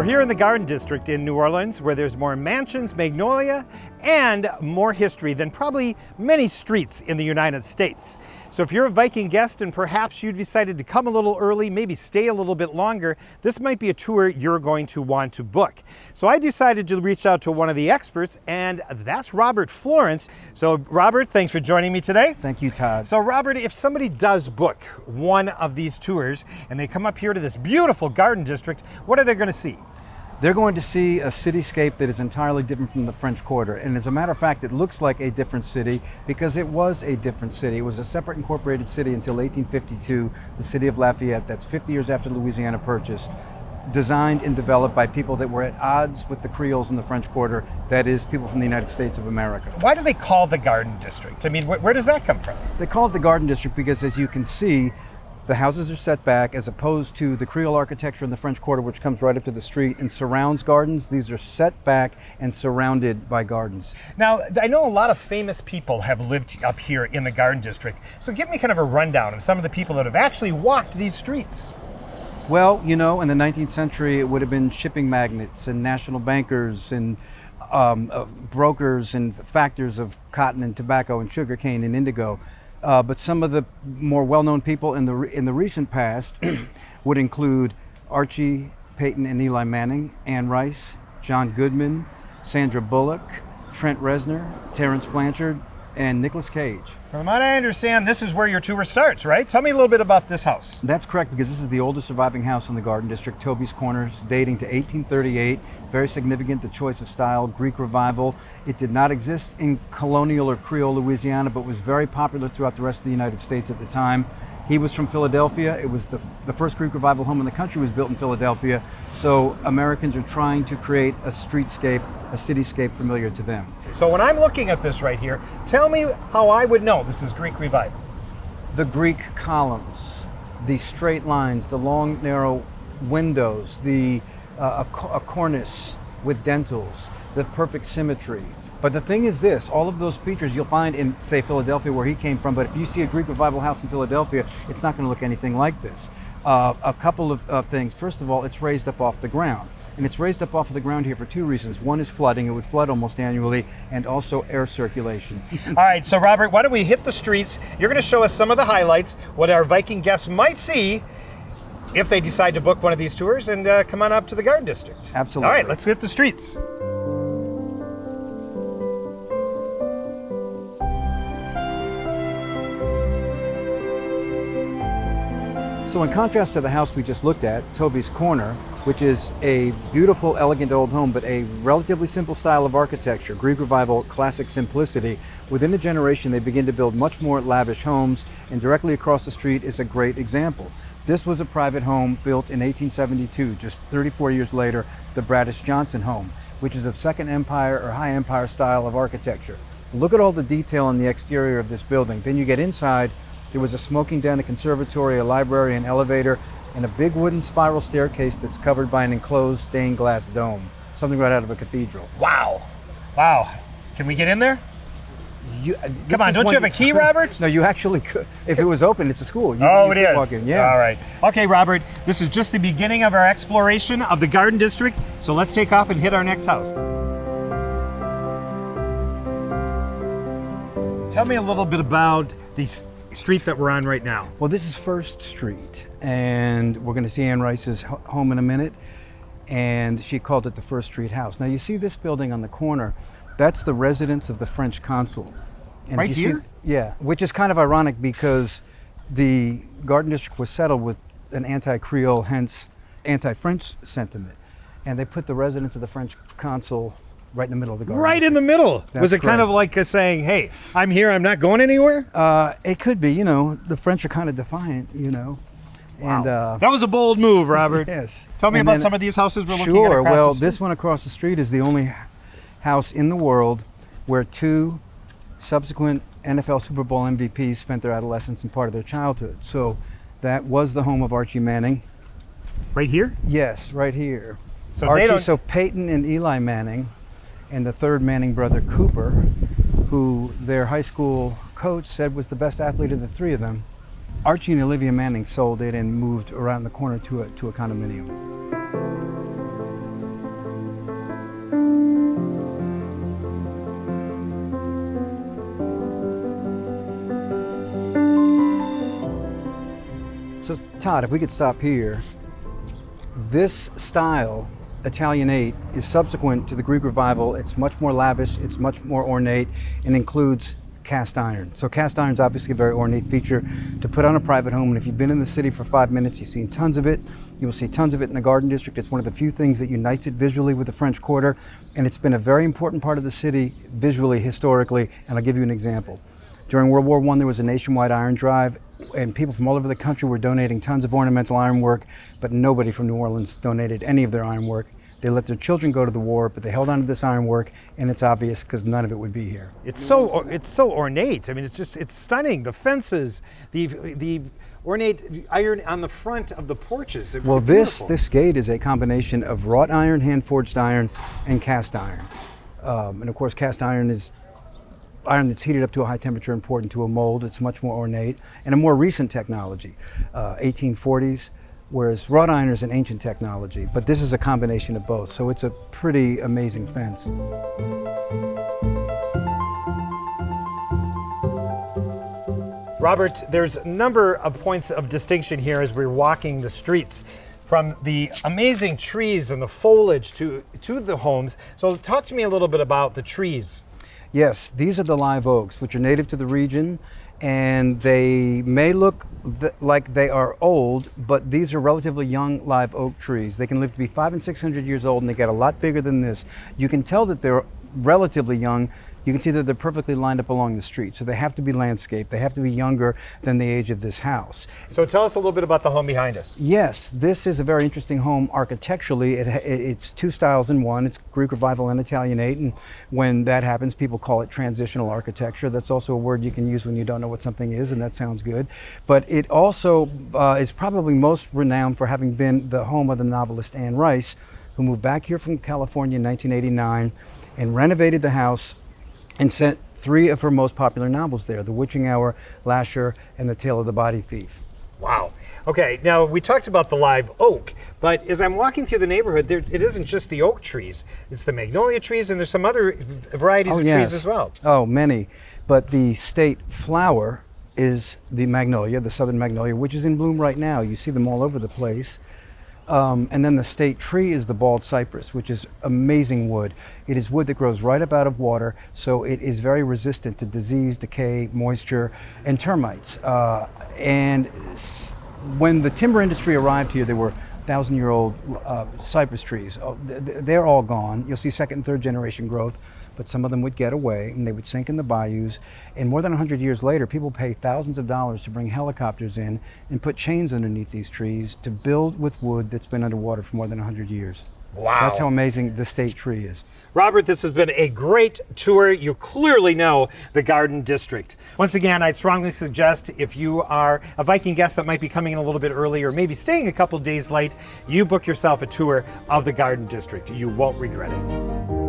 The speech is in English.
We're here in the Garden District in New Orleans, where there's more mansions, magnolia, and more history than probably many streets in the United States. So if you're a Viking guest and perhaps you decided to come a little early, maybe stay a little bit longer, this might be a tour you're going to want to book. So I decided to reach out to one of the experts, and that's Robert Florence. So Robert, thanks for joining me today. Thank you, Todd. So Robert, if somebody does book one of these tours and they come up here to this beautiful garden district, what are they going to see? They're going to see a cityscape that is entirely different from the French Quarter. And as a matter of fact, it looks like a different city because it was a different city. It was a separate incorporated city until 1852, the city of Lafayette. That's 50 years after the Louisiana Purchase. Designed and developed by people that were at odds with the Creoles in the French Quarter, that is, people from the United States of America. Why do they call the Garden District? I mean, where does that come from? They call it the Garden District because, as you can see, the houses are set back as opposed to the Creole architecture in the French Quarter, which comes right up to the street and surrounds gardens. These are set back and surrounded by gardens. Now, I know a lot of famous people have lived up here in the Garden District. So give me kind of a rundown of some of the people that have actually walked these streets. Well, you know, in the 19th century, it would have been shipping magnates and national bankers and brokers and factors of cotton and tobacco and sugarcane and indigo. But some of the more well-known people in the recent past would include Archie Payton and Eli Manning, Anne Rice, John Goodman, Sandra Bullock, Trent Reznor, Terrence Blanchard, and Nicolas Cage. From what I understand, this is where your tour starts, right? Tell me a little bit about this house. That's correct, because this is the oldest surviving house in the Garden District, Toby's Corners, dating to 1838. Very significant, the choice of style, Greek Revival. It did not exist in colonial or Creole Louisiana, but was very popular throughout the rest of the United States at the time. He was from Philadelphia. It was the first Greek Revival home in the country was built in Philadelphia. So Americans are trying to create a streetscape, a cityscape familiar to them. So when I'm looking at this right here, tell me how I would know this is Greek Revival. The Greek columns, the straight lines, the long, narrow windows, a cornice with dentils, the perfect symmetry. But the thing is this, all of those features you'll find in, say, Philadelphia, where he came from, but if you see a Greek Revival house in Philadelphia, it's not going to look anything like this. A couple of things. First of all, it's raised up off the ground. And it's raised up off of the ground here for two reasons. One is flooding, it would flood almost annually, and also air circulation. All right, so Robert, why don't we hit the streets? You're going to show us some of the highlights, what our Viking guests might see if they decide to book one of these tours, and come on up to the Garden District. Absolutely. All right, let's hit the streets. So in contrast to the house we just looked at, Toby's Corner, which is a beautiful, elegant old home, but a relatively simple style of architecture, Greek Revival, classic simplicity. Within a generation, they begin to build much more lavish homes, and directly across the street is a great example. This was a private home built in 1872, just 34 years later, the Bradish Johnson home, which is of Second Empire or High Empire style of architecture. Look at all the detail on the exterior of this building. Then you get inside. There was a smoking den, a conservatory, a library, an elevator, and a big wooden spiral staircase that's covered by an enclosed stained glass dome, something right out of a cathedral. Wow. Wow. Can we get in there? Come on, don't you have a key, Robert? No, you actually could. If it was open, it's a school. It is. Walk in. Yeah. All right. Okay, Robert, this is just the beginning of our exploration of the Garden District, so let's take off and hit our next house. Tell me a little bit about the street that we're on right now. Well, this is First Street, and we're going to see Anne Rice's home in a minute, and she called it the First Street house. Now you see this building on the corner, that's the residence of the French consul. And right here? Yeah, which is kind of ironic because the Garden District was settled with an anti-Creole, hence anti-French sentiment, and they put the residence of the French consul right in the middle of the garden. Right in the middle. That's Was it correct. kind of like saying, hey, I'm here, I'm not going anywhere? It could be, you know, the French are kind of defiant, you know. Wow. And that was a bold move, Robert. Yes. Tell me And about then- some of these houses we're looking at Sure. across Well, the street. this one across the street is the only house in the world where two subsequent NFL Super Bowl MVPs spent their adolescence and part of their childhood. So that was the home of Archie Manning. Right here? Yes, right here. So Archie, so Peyton and Eli Manning, and the third Manning brother, Cooper, who their high school coach said was the best athlete of the three of them. Archie and Olivia Manning sold it and moved around the corner to a condominium. So Todd, if we could stop here, this style, Italianate, is subsequent to the Greek Revival. It's much more lavish, it's much more ornate, and includes cast iron. So cast iron is obviously a very ornate feature to put on a private home, and if you've been in the city for 5 minutes, you've seen tons of it. You will see tons of it in the Garden District. It's one of the few things that unites it visually with the French Quarter, and it's been a very important part of the city visually, historically, and I'll give you an example. During World War I, there was a nationwide iron drive, and people from all over the country were donating tons of ornamental ironwork, but nobody from New Orleans donated any of their ironwork. They let their children go to the war, but they held on to this ironwork, and it's obvious because none of it would be here. It's so ornate. I mean, it's stunning. The fences, the ornate iron on the front of the porches. Well, this gate is a combination of wrought iron, hand-forged iron, and cast iron. And of course, cast iron is iron that's heated up to a high temperature and poured into a mold. It's much more ornate and a more recent technology, 1840s, whereas wrought iron is an ancient technology, but this is a combination of both, so it's a pretty amazing fence. Robert, there's a number of points of distinction here as we're walking the streets, from the amazing trees and the foliage to the homes. So talk to me a little bit about the trees. Yes, these are the live oaks, which are native to the region, and they may look like they are old, but these are relatively young live oak trees. They can live to be 500 and 600 years old, and they get a lot bigger than this. You can tell that they're relatively young. You can see that they're perfectly lined up along the street. So they have to be landscaped. They have to be younger than the age of this house. So tell us a little bit about the home behind us. Yes, this is a very interesting home architecturally. It's two styles in one. It's Greek Revival and Italianate. And when that happens, people call it transitional architecture. That's also a word you can use when you don't know what something is, and that sounds good. But it also is probably most renowned for having been the home of the novelist Anne Rice, who moved back here from California in 1989 and renovated the house and sent three of her most popular novels there: The Witching Hour, Lasher, and The Tale of the Body Thief. Wow. Okay, now we talked about the live oak, but as I'm walking through the neighborhood, it isn't just the oak trees. It's the magnolia trees, and there's some other varieties of trees as well. Oh, many. But the state flower is the magnolia, the southern magnolia, which is in bloom right now. You see them all over the place. And then the state tree is the bald cypress, which is amazing wood. It is wood that grows right up out of water, so it is very resistant to disease, decay, moisture, and termites. And when the timber industry arrived here, there were 1,000-year-old cypress trees. They're all gone. You'll see second and third generation growth, but some of them would get away and they would sink in the bayous. And more than 100 years later, people pay thousands of dollars to bring helicopters in and put chains underneath these trees to build with wood that's been underwater for more than 100 years. Wow. That's how amazing the state tree is. Robert, this has been a great tour. You clearly know the Garden District. Once again, I'd strongly suggest, if you are a Viking guest that might be coming in a little bit early or maybe staying a couple days late, you book yourself a tour of the Garden District. You won't regret it.